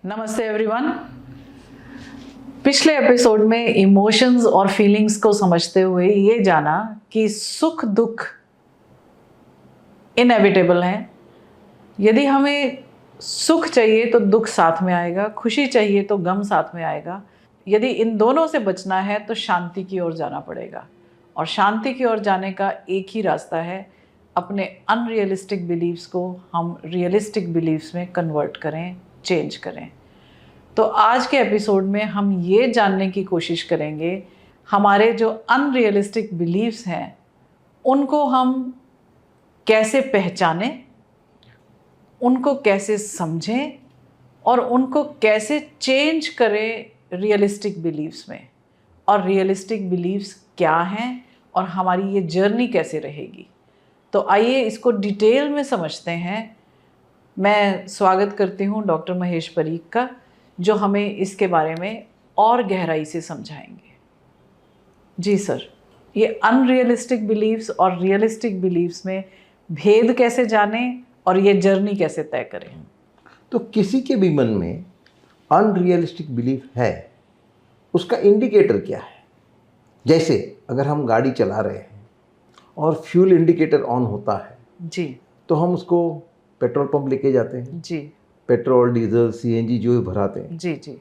नमस्ते एवरीवन। पिछले एपिसोड में इमोशंस और फीलिंग्स को समझते हुए ये जाना कि सुख दुख इनएविटेबल हैं। यदि हमें सुख चाहिए तो दुख साथ में आएगा, खुशी चाहिए तो गम साथ में आएगा। यदि इन दोनों से बचना है तो शांति की ओर जाना पड़ेगा, और शांति की ओर जाने का एक ही रास्ता है, अपने अनरियलिस्टिक बिलीव्स को हम रियलिस्टिक बिलीव्स में कन्वर्ट करें, चेंज करें। तो आज के एपिसोड में हम ये जानने की कोशिश करेंगे हमारे जो अनरियलिस्टिक बिलीव्स हैं उनको हम कैसे पहचानें, उनको कैसे समझें और उनको कैसे चेंज करें रियलिस्टिक बिलीव्स में, और रियलिस्टिक बिलीव्स क्या हैं और हमारी ये जर्नी कैसे रहेगी। तो आइए इसको डिटेल में समझते हैं। मैं स्वागत करती हूँ डॉक्टर महेश परीख का, जो हमें इसके बारे में और गहराई से समझाएंगे। जी सर, ये अनरियलिस्टिक बिलीव्स और रियलिस्टिक बिलीव्स में भेद कैसे जानें और ये जर्नी कैसे तय करें। तो किसी के भी मन में अनरियलिस्टिक बिलीफ है, उसका इंडिकेटर क्या है? जैसे अगर हम गाड़ी चला रहे हैं और फ्यूल इंडिकेटर ऑन होता है जी, तो हम उसको पेट्रोल पंप लेके जाते हैं, जी, पेट्रोल डीजल सीएनजी जो भी भराते हैं, जी, जी,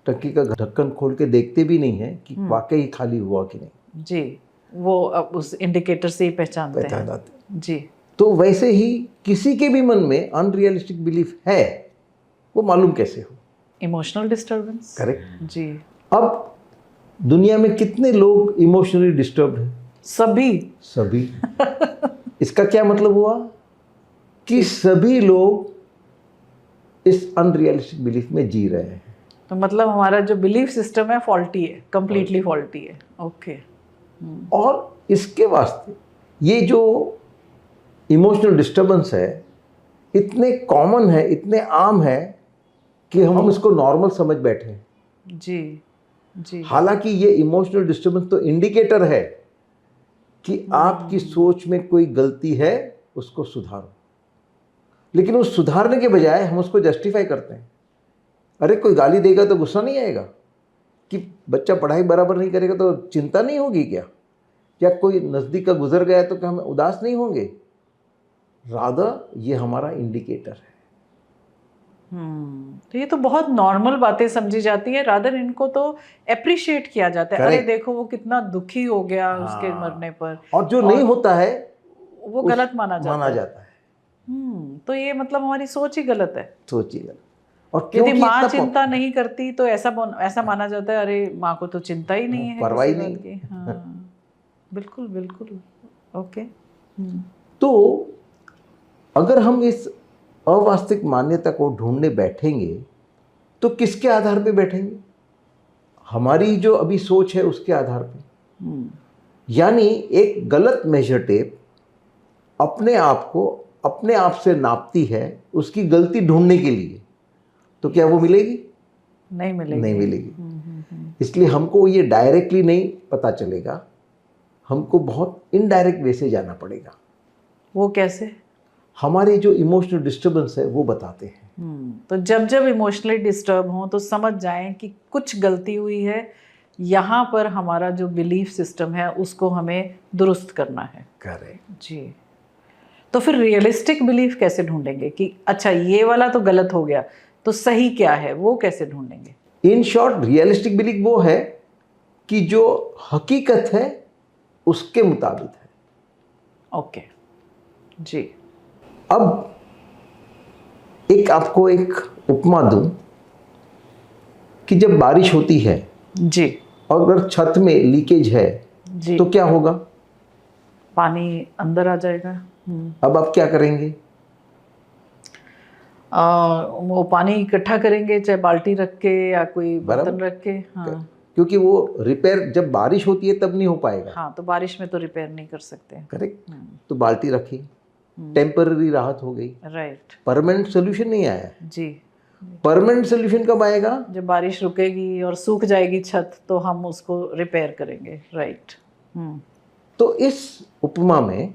टंकी का ढक्कन खोल के देखते भी नहीं है कि वाकई खाली हुआ कि नहीं। जी, वो अब उस इंडिकेटर से ही पहचानते हैं। पहचान जाते हैं। जी, तो वैसे ही किसी के भी मन में अनरियलिस्टिक बिलीफ है, वो मालूम कैसे हो? Emotional disturbance. करेक्ट। जी, अब दुनिया में कितने लोग इमोशनली डिस्टर्ब्ड हैं? सभी। इसका क्या मतलब हुआ कि सभी लोग इस अनरियलिस्टिक बिलीफ में जी रहे हैं। तो मतलब हमारा जो बिलीफ सिस्टम है फॉल्टी है, कंप्लीटली फॉल्टी है। ओके। और इसके वास्ते ये जो इमोशनल डिस्टर्बेंस है इतने कॉमन है, इतने आम है कि हम इसको नॉर्मल समझ बैठे हैं। जी, जी, हालांकि ये इमोशनल डिस्टर्बेंस तो इंडिकेटर है कि आपकी सोच में कोई गलती है, उसको सुधारो। लेकिन उस सुधारने के बजाय हम उसको जस्टिफाई करते हैं। अरे कोई गाली देगा तो गुस्सा नहीं आएगा? कि बच्चा पढ़ाई बराबर नहीं करेगा तो चिंता नहीं होगी क्या? या कोई नज़दीक का गुजर गया तो क्या हम उदास नहीं होंगे? रादर ये हमारा इंडिकेटर है। तो ये तो बहुत नॉर्मल बातें समझी जाती है, रादर इनको तो अप्रिशिएट किया जाता है। अरे देखो वो कितना दुखी हो गया उसके मरने पर, और जो नहीं होता है वो गलत माना जाता है। तो ये मतलब हमारी सोच ही गलत है। सोच ही गलत। और यदि माँ चिंता नहीं करती तो ऐसा माना जाता है, अरे माँ को तो चिंता ही नहीं है, परवाह किसी नहीं। बात की। हाँ, बिल्कुल बिल्कुल। ओके। तो अगर हम इस अवास्तविक मान्यता को ढूंढने बैठेंगे तो किसके आधार पे बैठेंगे? हमारी जो अभी सोच है उसके आधार पे। यानी एक गलत मेजर टेप अपने आप को अपने आप से नापती है उसकी गलती ढूंढने के लिए, तो क्या वो मिलेगी? नहीं मिलेगी। नहीं मिलेगी। इसलिए हमको ये डायरेक्टली नहीं पता चलेगा, हमको बहुत इनडायरेक्ट वे से जाना पड़ेगा। वो कैसे? हमारे जो इमोशनल डिस्टर्बेंस है वो बताते हैं। तो जब जब इमोशनली डिस्टर्ब हो तो समझ जाएं कि कुछ गलती हुई है, यहाँ पर हमारा जो बिलीफ सिस्टम है उसको हमें दुरुस्त करना है। करेक्ट जी। तो फिर रियलिस्टिक बिलीफ कैसे ढूंढेंगे कि अच्छा ये वाला तो गलत हो गया, तो सही क्या है, वो कैसे ढूंढेंगे? इन शॉर्ट, रियलिस्टिक बिलीफ वो है कि जो हकीकत है उसके मुताबिक है। ओके जी। अब आपको एक उपमा दूं कि जब बारिश होती है जी, और अगर छत में लीकेज है जी, तो क्या होगा? पानी अंदर आ जाएगा। अब आप क्या करेंगे? वो पानी इकट्ठा करेंगे, चाहे बाल्टी रख के या कोई बर्तन रख के। हाँ, क्योंकि वो रिपेयर जब बारिश होती है तब नहीं हो पाएगा। हाँ, तो बारिश में तो रिपेयर नहीं कर सकते। करेक्ट। तो बाल्टी रखी, टेम्पररी राहत हो गई। राइट। परमानेंट सोल्यूशन नहीं आया। जी। परमानेंट सोल्यूशन कब आएगा? जब बारिश रुकेगी और सूख जाएगी छत तो हम उसको रिपेयर करेंगे। राइट। तो इस उपमा में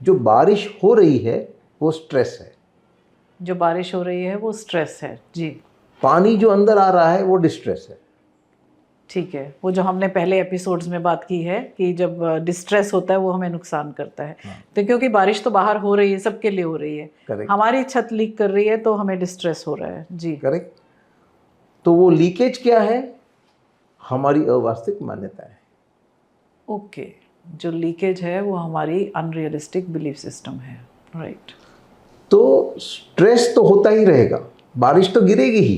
जो बारिश हो रही है वो स्ट्रेस है। जो बारिश हो रही है वो स्ट्रेस है। जी। पानी जो अंदर आ रहा है वो डिस्ट्रेस है। ठीक है, वो जो हमने पहले एपिसोड्स में बात की है कि जब डिस्ट्रेस होता है वो हमें नुकसान करता है। तो क्योंकि बारिश तो बाहर हो रही है, सबके लिए हो रही है, करेक्ट, हमारी छत लीक कर रही है तो हमें डिस्ट्रेस हो रहा है। जी करेक्ट। तो वो लीकेज क्या है? हमारी अवास्तविक मान्यता है। ओके, जो लीकेज है वो हमारी अनरियलिस्टिक बिलीफ सिस्टम है। राइट। तो स्ट्रेस तो होता ही रहेगा, बारिश तो गिरेगी ही,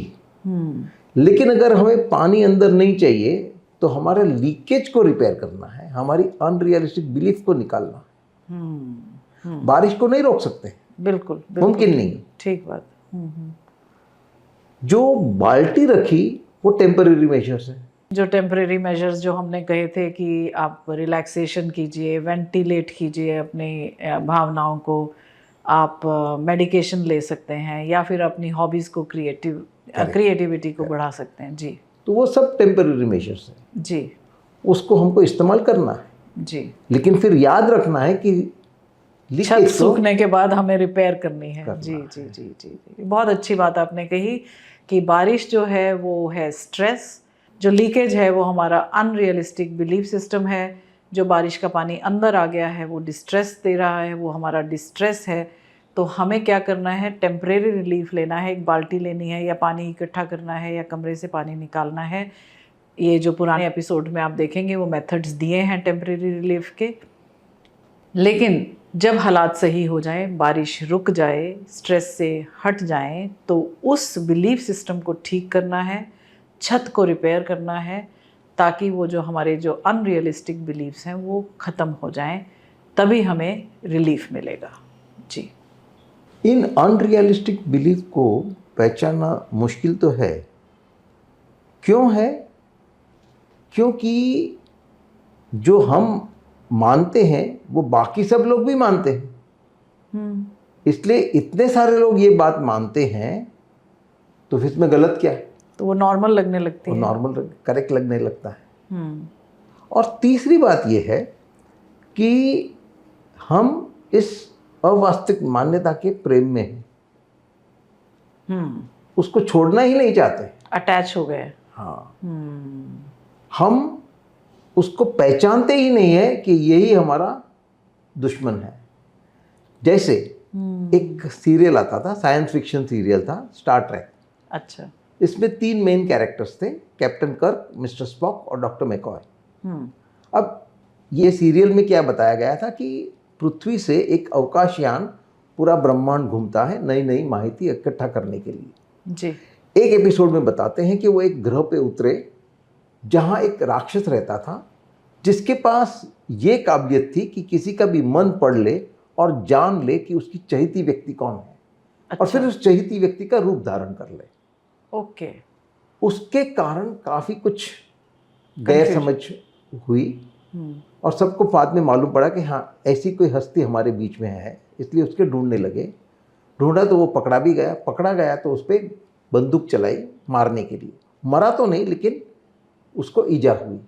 लेकिन अगर हमें पानी अंदर नहीं चाहिए तो हमारे लीकेज को रिपेयर करना है, हमारी अनरियलिस्टिक बिलीफ को निकालना है। बारिश को नहीं रोक सकते, बिल्कुल, मुमकिन नहीं। ठीक बात। जो बाल्टी रखी वो टेम्परेरी मेजर्स है। जो टेम्परेरी मेजर्स जो हमने कहे थे कि आप रिलैक्सेशन कीजिए, वेंटिलेट कीजिए अपनी भावनाओं को, आप मेडिकेशन ले सकते हैं या फिर अपनी हॉबीज़ को क्रिएटिविटी को बढ़ा सकते हैं। जी, तो वो सब टेम्परेरी मेजर्स हैं। जी, उसको हमको इस्तेमाल करना है। जी। लेकिन फिर याद रखना है कि छत सूखने के बाद हमें रिपेयर करनी है। जी, है। जी, जी, जी, जी। बहुत अच्छी बात आपने कही कि बारिश जो है वो है स्ट्रेस, जो लीकेज है वो हमारा अनरियलिस्टिक बिलीफ सिस्टम है, जो बारिश का पानी अंदर आ गया है वो डिस्ट्रेस दे रहा है, वो हमारा डिस्ट्रेस है। तो हमें क्या करना है? टेम्परेरी रिलीफ लेना है, एक बाल्टी लेनी है या पानी इकट्ठा करना है या कमरे से पानी निकालना है। ये जो पुराने एपिसोड में आप देखेंगे वो मेथड्स दिए हैं टेम्परेरी रिलीफ के। लेकिन जब हालात सही हो जाए, बारिश रुक जाए, स्ट्रेस से हट जाए, तो उस बिलीफ सिस्टम को ठीक करना है, छत को रिपेयर करना है, ताकि वो जो हमारे जो अनरियलिस्टिक बिलीव्स हैं वो ख़त्म हो जाएं, तभी हमें रिलीफ मिलेगा। जी। इन अनरियलिस्टिक बिलीफ को पहचानना मुश्किल तो है। क्यों है? क्योंकि जो हम मानते हैं वो बाकी सब लोग भी मानते हैं। इसलिए इतने सारे लोग ये बात मानते हैं तो फिर इसमें गलत क्या है? तो वो नॉर्मल लगने लगती है, नॉर्मल करेक्ट लगने लगता है। और तीसरी बात ये है कि हम इस अवास्तविक मान्यता के प्रेम में हैं, उसको छोड़ना ही नहीं चाहते, अटैच हो गए। हाँ, हम उसको पहचानते ही नहीं है कि यही हमारा दुश्मन है। जैसे एक सीरियल आता था, साइंस फिक्शन सीरियल था, स्टार ट्रेक। अच्छा। इसमें 3 मेन कैरेक्टर्स थे, कैप्टन कर्क, मिस्टर स्पॉक और डॉक्टर मैकॉय। अब ये सीरियल में क्या बताया गया था कि पृथ्वी से एक अवकाशयान पूरा ब्रह्मांड घूमता है नई नई माहिती इकट्ठा करने के लिए। जी। एक एपिसोड में बताते हैं कि वो एक ग्रह पे उतरे जहाँ एक राक्षस रहता था, जिसके पास ये काबिलियत थी कि किसी का भी मन पढ़ ले और जान ले कि उसकी चहेती व्यक्ति कौन है। अच्छा। और फिर उस चहेती व्यक्ति का रूप धारण कर ले। ओके। उसके कारण काफ़ी कुछ गैर समझ हुई और सबको बाद में मालूम पड़ा कि हाँ, ऐसी कोई हस्ती हमारे बीच में है, इसलिए उसके ढूंढने लगे। ढूंढा तो वो पकड़ा भी गया। पकड़ा गया तो उस पर बंदूक चलाई मारने के लिए। मरा तो नहीं, लेकिन उसको ईजा हुई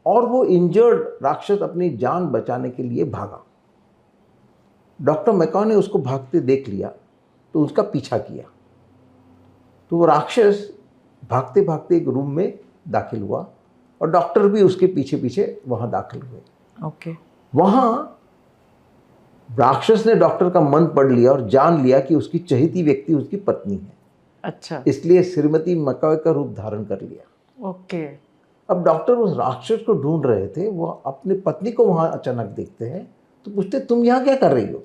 और वो इंजर्ड राक्षस अपनी जान बचाने के लिए भागा। डॉक्टर मैकॉय ने उसको भागते देख लिया तो उसका पीछा किया। तो वो राक्षस भागते भागते एक रूम में दाखिल हुआ और डॉक्टर भी उसके पीछे पीछे वहाँ दाखिल हुए। ओके। वहाँ राक्षस ने डॉक्टर का मन पढ़ लिया और जान लिया कि उसकी चहेती व्यक्ति उसकी पत्नी है। अच्छा। इसलिए श्रीमती मैकॉय का रूप धारण कर लिया। ओके। अब डॉक्टर उस राक्षस को ढूंढ रहे थे, वो अपनी पत्नी को वहाँ अचानक देखते हैं तो पूछते, तुम यहाँ क्या कर रही हो?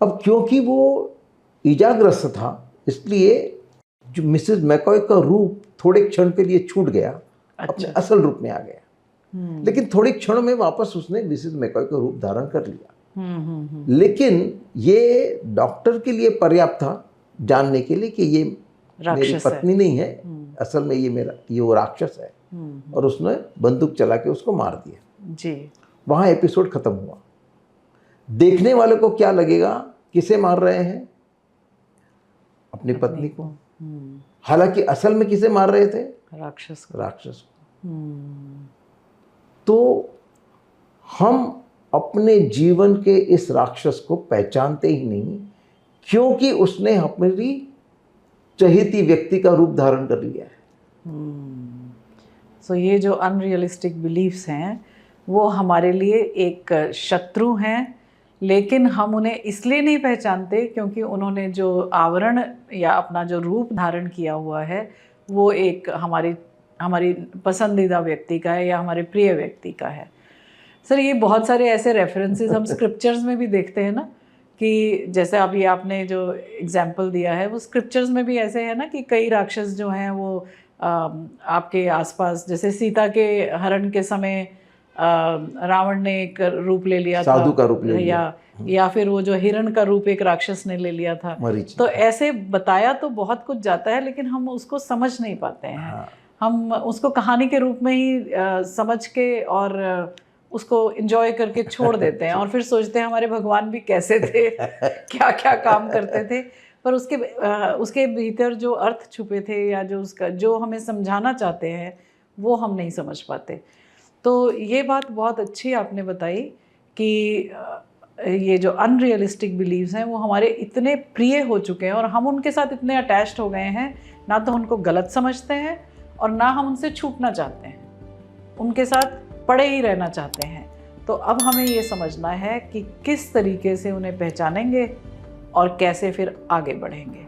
अब क्योंकि वो ईजाग्रस्त था, इसलिए जो मिसेस मैकॉय का रूप थोड़े क्षण के लिए छूट गया। अच्छा। अपने असल रूप में आ गया। लेकिन थोड़े क्षण में वापस उसने मिसेस मैकॉय का रूप धारण कर लिया। लेकिन ये डॉक्टर के लिए पर्याप्त था जानने के लिए कि ये मेरी पत्नी नहीं है, असल में ये वो राक्षस है। और उसने बंदूक चला के उसको मार दिया। जी। वहाँ एपिसोड खत्म हुआ। देखने वाले को क्या लगेगा, किसे मार रहे हैं? अपनी पत्नी को। हालांकि असल में किसे मार रहे थे? राक्षस को। तो हम अपने जीवन के इस राक्षस को पहचानते ही नहीं, क्योंकि उसने हमारी चहेती व्यक्ति का रूप धारण कर लिया है। सो ये जो अनरियलिस्टिक बिलीफ्स हैं वो हमारे लिए एक शत्रु हैं, लेकिन हम उन्हें इसलिए नहीं पहचानते क्योंकि उन्होंने जो आवरण या अपना जो रूप धारण किया हुआ है वो एक हमारी पसंदीदा व्यक्ति का है या हमारे प्रिय व्यक्ति का है। सर ये बहुत सारे ऐसे रेफरेंसेस हम स्क्रिप्चर्स में भी देखते हैं ना, कि जैसे अभी आपने जो एग्जाम्पल दिया है वो स्क्रिप्चर्स में भी ऐसे है ना कि कई राक्षस जो हैं वो आपके आसपास, जैसे सीता के हरण के समय रावण ने एक रूप ले लिया था, साधु का रूप ले लिया, या फिर वो जो हिरण का रूप एक राक्षस ने ले लिया था। तो ऐसे बताया तो बहुत कुछ जाता है लेकिन हम उसको समझ नहीं पाते हैं। हाँ। हम उसको कहानी के रूप में ही समझ के और उसको एंजॉय करके छोड़ देते हैं और फिर सोचते हैं हमारे भगवान भी कैसे थे, क्या क्या काम करते थे, पर उसके भीतर जो अर्थ छुपे थे या जो हमें समझाना चाहते हैं वो हम नहीं समझ पाते। तो ये बात बहुत अच्छी आपने बताई कि ये जो अनरियलिस्टिक बिलीव्स हैं वो हमारे इतने प्रिय हो चुके हैं और हम उनके साथ इतने अटैच्ड हो गए हैं, ना तो उनको गलत समझते हैं और ना हम उनसे छूटना चाहते हैं, उनके साथ पड़े ही रहना चाहते हैं। तो अब हमें ये समझना है कि किस तरीके से उन्हें पहचानेंगे और कैसे फिर आगे बढ़ेंगे।